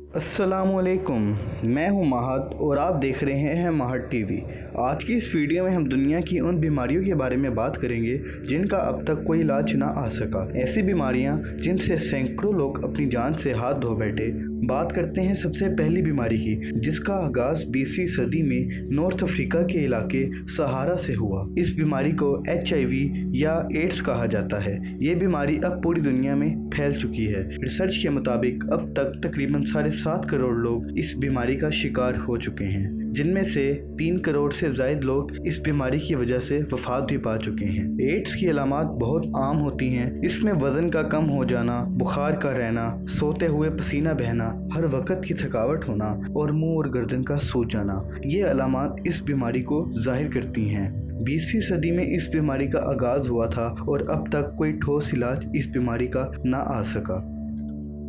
अस्सलामुअलैकुम, मैं हूं महद और आप देख रहे हैं महद टीवी। आज की इस वीडियो में हम दुनिया की उन बीमारियों के बारे में बात करेंगे जिनका अब तक कोई इलाज ना आ सका। ऐसी बीमारियां जिनसे सैकड़ों लोग अपनी जान से हाथ धो बैठे। बात करते हैं सबसे पहली बीमारी की, जिसका आगाज 20वीं सदी में नॉर्थ अफ्रीका के इलाके सहारा से हुआ। इस बीमारी को HIV या एड्स कहा जाता है। ये बीमारी अब पूरी दुनिया में फैल चुकी है। रिसर्च के मुताबिक अब तक तकरीबन 7.5 करोड़ लोग इस बीमारी का शिकार हो चुके हैं, जिनमें से 3 करोड़ से ज़ायद लोग इस बीमारी की वजह से वफात भी पा चुके हैं। एड्स की अलामात बहुत आम होती हैं। इसमें वजन का कम हो जाना, बुखार का रहना, सोते हुए पसीना बहना, हर वक्त की थकावट होना और मुंह और गर्दन का सूज जाना, ये अलामात इस बीमारी को जाहिर करती हैं। 20वीं सदी में इस बीमारी का आगाज हुआ था और अब तक कोई ठोस इलाज इस बीमारी का ना आ सका।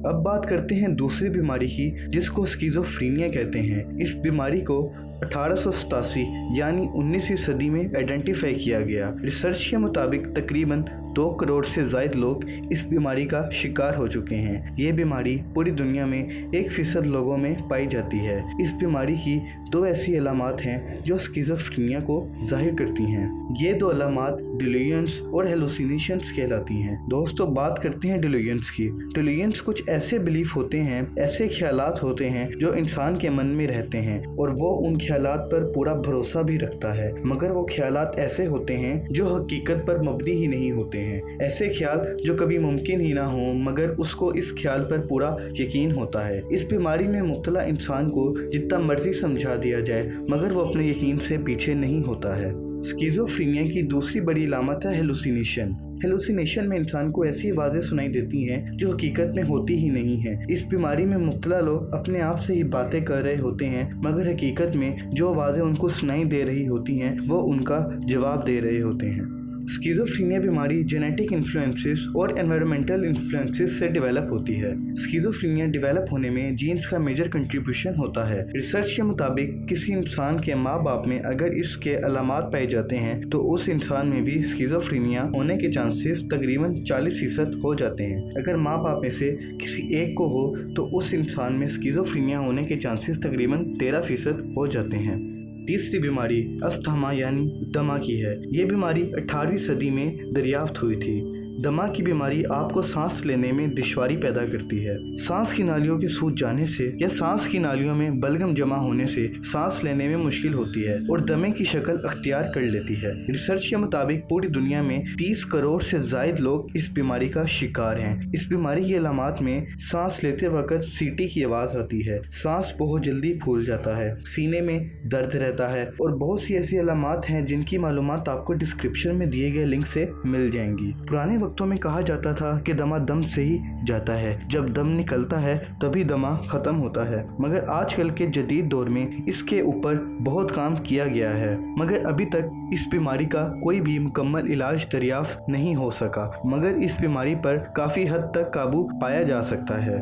अब बात करते हैं दूसरी बीमारी की, जिसको स्किज़ोफ्रेनिया कहते हैं। इस बीमारी को 1887 यानी 19वीं सदी में आइडेंटिफाई किया गया। रिसर्च के मुताबिक तकरीबन 2 करोड़ से ज़ायद लोग इस बीमारी का शिकार हो चुके हैं। ये बीमारी पूरी दुनिया में 1% लोगों में पाई जाती है। इस बीमारी की 2 ऐसी अलामात हैं जो स्किज़ोफ्रेनिया को जाहिर करती हैं। ये 2 अलामात डिल्यूजन्स और हेलुसिनेशंस कहलाती हैं। दोस्तों, बात करते हैं डिल्यूजन्स की। डिल्यूजन्स कुछ ऐसे बिलीफ होते हैं, ऐसे ख्यालात होते हैं जो इंसान के मन में रहते हैं और वो उन ख्यालात पर पूरा भरोसा भी रखता है, मगर वो ख्यालात ऐसे होते हैं जो हकीकत पर मबनी ही नहीं होते हैं। ऐसे ख्याल जो कभी मुमकिन ही ना हो, मगर उसको इस ख्याल पर पूरा यकीन होता है। इस बीमारी में मुब्तला इंसान को जितना मर्जी समझा दिया जाए, मगर वो अपने यकीन से पीछे नहीं होता है। स्किज़ोफ्रेनिया की दूसरी बड़ी अलामत है हेलुसिनेशन। हेलुसिनेशन में इंसान को ऐसी आवाज़ें सुनाई देती हैं जो हकीकत में होती ही नहीं है। इस बीमारी में मुब्तला लोग अपने आप से ही बातें कर रहे होते हैं, मगर हकीकत में जो आवाज़ें उनको सुनाई दे रही होती हैं वो उनका जवाब दे रहे होते हैं। स्किज़ोफ्रेनिया बीमारी जेनेटिक इन्फ्लुएंसेस और एनवायरमेंटल इन्फ्लुएंसेस से डेवलप होती है। स्किज़ोफ्रेनिया डेवलप होने में जीन्स का मेजर कंट्रीब्यूशन होता है। रिसर्च के मुताबिक किसी इंसान के माँ बाप में अगर इसके अलामात पाए जाते हैं तो उस इंसान में भी स्किज़ोफ्रेनिया होने के चांसेस तकरीबन 40% हो जाते हैं। अगर माँ बाप में से किसी एक को हो तो उस इंसान में स्किज़ोफ्रेनिया होने के चांसेस तकरीबन 13% हो जाते हैं। तीसरी बीमारी अस्थमा यानी दमा की है। ये बीमारी 18वीं सदी में दरियाफ्त हुई थी। दमा की बीमारी आपको सांस लेने में दुश्वारी पैदा करती है। सांस की नालियों के सूज जाने से या सांस की नालियों में बलगम जमा होने से सांस लेने में मुश्किल होती है और दमे की शक्ल अख्तियार कर लेती है। रिसर्च के मुताबिक पूरी दुनिया में 30 करोड़ से ज़ायद लोग इस बीमारी का शिकार हैं। इस बीमारी की अलामात में सांस लेते वक्त सीटी की आवाज़ आती है, सांस बहुत जल्दी फूल जाता है, सीने में दर्द रहता है और बहुत सी ऐसी अलामात हैं जिनकी मालूमात आपको डिस्क्रिप्शन में दिए गए लिंक से मिल जाएंगी। पुराने वक्तों में कहा जाता था कि दमा दम से ही जाता है, जब दम निकलता है तभी दमा खत्म होता है, मगर आजकल के जदीद दौर में इसके ऊपर बहुत काम किया गया है, मगर अभी तक इस बीमारी का कोई भी मुकम्मल इलाज दरियाफ्त नहीं हो सका, मगर इस बीमारी पर काफ़ी हद तक काबू पाया जा सकता है।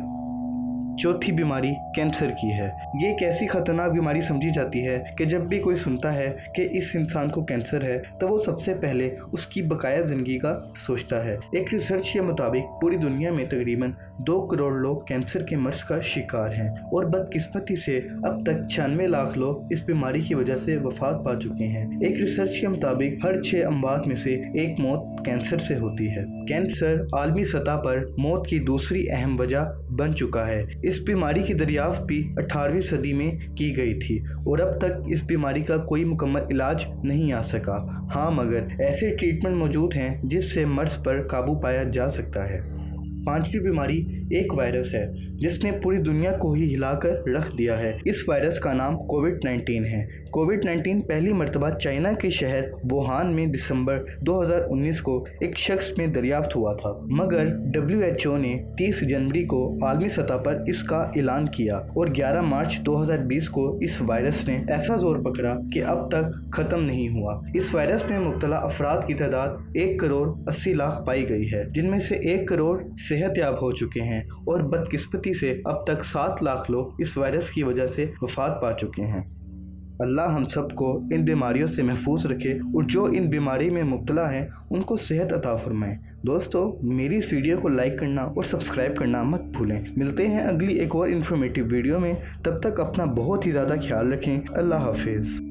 चौथी बीमारी कैंसर की है। ये एक ऐसी खतरनाक बीमारी समझी जाती है कि जब भी कोई सुनता है कि इस इंसान को कैंसर है तो वो सबसे पहले उसकी बकाया ज़िंदगी का सोचता है। एक रिसर्च के मुताबिक पूरी दुनिया में तकरीबन 2 करोड़ लोग कैंसर के मर्ज का शिकार हैं और बदकिस्मती से अब तक 96 लाख लोग इस बीमारी की वजह से वफात पा चुके हैं। एक रिसर्च के मुताबिक हर 6 अमवात में से 1 मौत कैंसर से होती है। कैंसर आलमी सतह पर मौत की दूसरी अहम वजह बन चुका है। इस बीमारी की दरियाफ्त भी 18वीं सदी में की गई थी और अब तक इस बीमारी का कोई मुकम्मल इलाज नहीं आ सका। हाँ, मगर ऐसे ट्रीटमेंट मौजूद हैं जिससे मर्ज पर काबू पाया जा सकता है। 5वीं बीमारी एक वायरस है जिसने पूरी दुनिया को ही हिलाकर रख दिया है। इस वायरस का नाम कोविड-19 है। कोविड-19 पहली मर्तबा चाइना के शहर वुहान में दिसंबर 2019 को एक शख्स में दरियाफ्त हुआ था, मगर WHO ने 30 जनवरी को आलमी सतह पर इसका ऐलान किया और 11 मार्च 2020 को इस वायरस ने ऐसा जोर पकड़ा कि अब तक ख़त्म नहीं हुआ। इस वायरस में मुब्तला अफराद की तादाद 1 करोड़ 80 लाख पाई गई है, जिनमें से 1 करोड़ सेहतयाब हो चुके हैं और बदकिस्मती से अब तक 7 लाख लोग इस वायरस की वजह से वफात पा चुके हैं। अल्लाह हम सब को इन बीमारियों से महफूज रखे और जो इन बीमारी में मुब्तला हैं उनको सेहत अता फरमाए। दोस्तों, मेरी इस वीडियो को लाइक करना और सब्सक्राइब करना मत भूलें। मिलते हैं अगली एक और इन्फॉर्मेटिव वीडियो में। तब तक अपना बहुत ही ज़्यादा ख्याल रखें। अल्लाह हाफिज़।